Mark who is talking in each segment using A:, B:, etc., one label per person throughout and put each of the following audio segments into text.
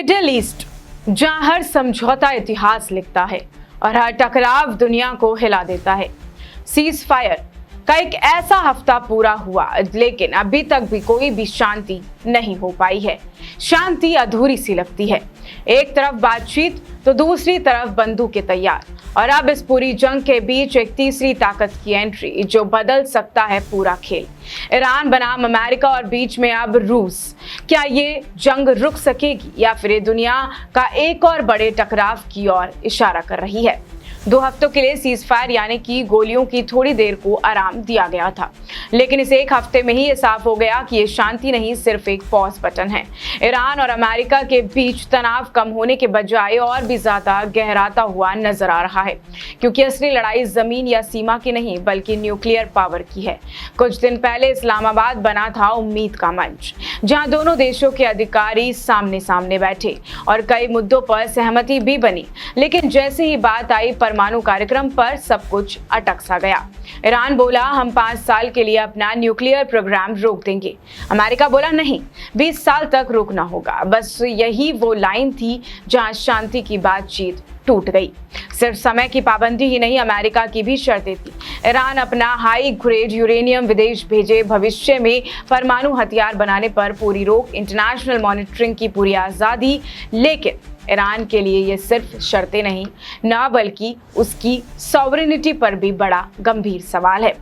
A: Middle east, जहां हर समझौता इतिहास लिखता है और हर टकराव दुनिया को हिला देता है। सीज फायर का एक ऐसा हफ्ता पूरा हुआ, लेकिन अभी तक भी कोई भी शांति नहीं हो पाई है। शांति अधूरी सी लगती है। एक तरफ बातचीत तो दूसरी तरफ बंदूकें तैयार, और अब इस पूरी जंग के बीच एक तीसरी ताकत की एंट्री जो बदल सकता है पूरा खेल। ईरान बनाम अमेरिका और बीच में अब रूस। क्या ये जंग रुक सकेगी या फिर ये दुनिया का एक और बड़े टकराव की ओर इशारा कर रही है? 2 हफ्तों के लिए सीज फायर यानी कि गोलियों की थोड़ी देर को आराम दिया गया था, लेकिन इस एक हफ्ते में ही ये साफ हो गया कि ये शांति नहीं, सिर्फ एक पॉज बटन है। ईरान और अमेरिका के बीच तनाव कम होने के बजाय और भी ज्यादा गहराता हुआ नजर आ रहा है, क्योंकि असली लड़ाई जमीन या सीमा की नहीं बल्कि न्यूक्लियर पावर की है। कुछ दिन पहले इस्लामाबाद बना था उम्मीद का मंच, जहां दोनों देशों के अधिकारी सामने सामने बैठे और कई मुद्दों पर सहमति भी बनी, लेकिन जैसे ही बात आई परमाणु कार्यक्रम पर, सब कुछ अटक सा गया। ईरान बोला हम 5 साल के लिए अपना न्यूक्लियर प्रोग्राम रोक देंगे। अमेरिका बोला नहीं, 20 साल तक रोकना होगा। बस यही वो लाइन थी जहां शांति की बातचीत टूट गई। सिर्फ समय की पाबंदी ही नहीं, अमेरिका की भी शर्तें थी। ईरान अपना हाई ग्रेड यूरेनियम विदेश भेजे, भविष्य में परमाणु हथियार बनाने पर पूरी रोक, इंटरनेशनल मॉनिटरिंग की पूरी आज़ादी। लेकिन ईरान के लिए ये सिर्फ शर्तें नहीं, न बल्कि उसकी सॉवरेनिटी पर भी बड़ा गंभीर सवाल है।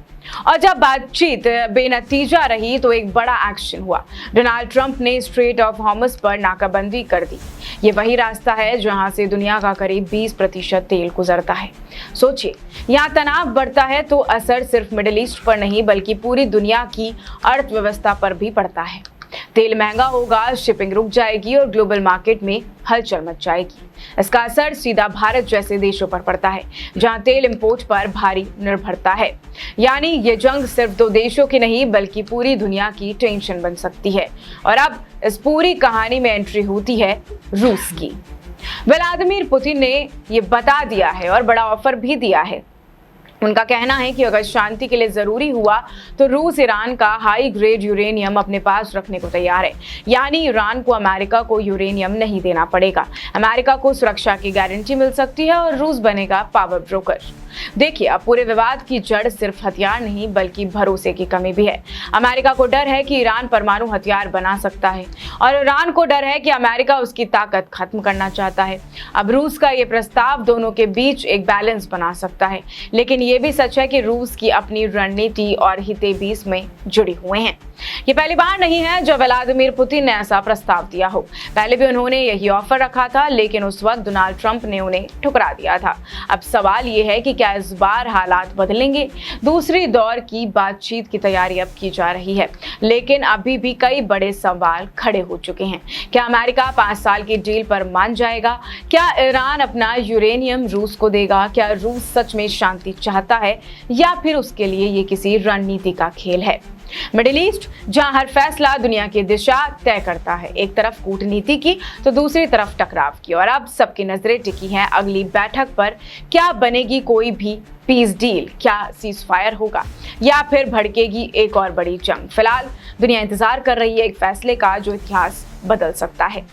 A: और जब बातचीत बेनतीजा रही तो एक बड़ा एक्शन हुआ। डोनाल्ड ट्रंप ने स्ट्रेट ऑफ हॉर्मुज़ पर नाकाबंदी कर दी। ये वही रास्ता है जहां से दुनिया का करीब 20% तेल गुजरता है। सोचिए, यहाँ तनाव बढ़ता है तो असर सिर्फ मिडिल ईस्ट पर नहीं बल्कि पूरी दुनिया की अर्थव्यवस्था पर भी पड़ता है। तेल महंगा होगा, शिपिंग रुक जाएगी और ग्लोबल मार्केट में हलचल मच जाएगी। इसका असर सीधा भारत जैसे देशों पर पड़ता है, जहां तेल इंपोर्ट पर भारी निर्भरता है। यानी ये जंग सिर्फ 2 देशों की नहीं बल्कि पूरी दुनिया की टेंशन बन सकती है। और अब इस पूरी कहानी में एंट्री होती है रूस की। व्लादिमीर पुतिन ने ये बता दिया है और बड़ा ऑफर भी दिया है। उनका कहना है कि अगर शांति के लिए जरूरी हुआ तो रूस ईरान का हाई ग्रेड यूरेनियम अपने पास रखने को तैयार है। यानी ईरान को अमेरिका को यूरेनियम नहीं देना पड़ेगा। अमेरिका को सुरक्षा की गारंटी मिल सकती है और रूस बनेगा पावर ब्रोकर। देखिए, अब पूरे विवाद की जड़ सिर्फ हथियार नहीं बल्कि भरोसे की कमी भी है। अमेरिका को डर है कि ईरान परमाणु हथियार बना सकता है और ईरान को डर है कि अमेरिका उसकी ताकत खत्म करना चाहता है। अब रूस का ये प्रस्ताव दोनों के बीच एक बैलेंस बना सकता है, लेकिन ये भी सच है कि रूस की अपनी रणनीति और हितें भी इसमें जुड़े हुए हैं। ये पहली बार नहीं है जब व्लादिमीर पुतिन ने ऐसा प्रस्ताव दिया हो। पहले भी उन्होंने यही ऑफर रखा था, लेकिन उस वक्त डोनाल्ड ट्रंप ने उन्हें ठुकरा दिया था। अब सवाल ये है कि क्या इस बार हालात बदलेंगे? दूसरी दौर की बातचीत की तैयारी अब की जा रही है, लेकिन अभी भी कई बड़े सवाल खड़े हो चुके हैं। क्या अमेरिका 5 साल की डील पर मान जाएगा? क्या ईरान अपना यूरेनियम रूस को देगा? क्या रूस सच में शांति चाहता है या फिर उसके लिए ये किसी रणनीति का खेल है? मिडिल ईस्ट, जहां हर फैसला दुनिया की दिशा तय करता है, एक तरफ कूटनीति की तो दूसरी तरफ टकराव की, और अब सबकी नजरें टिकी हैं अगली बैठक पर। क्या बनेगी कोई भी पीस डील? क्या सीज फायर होगा या फिर भड़केगी एक और बड़ी जंग? फिलहाल दुनिया इंतजार कर रही है एक फैसले का जो इतिहास बदल सकता है।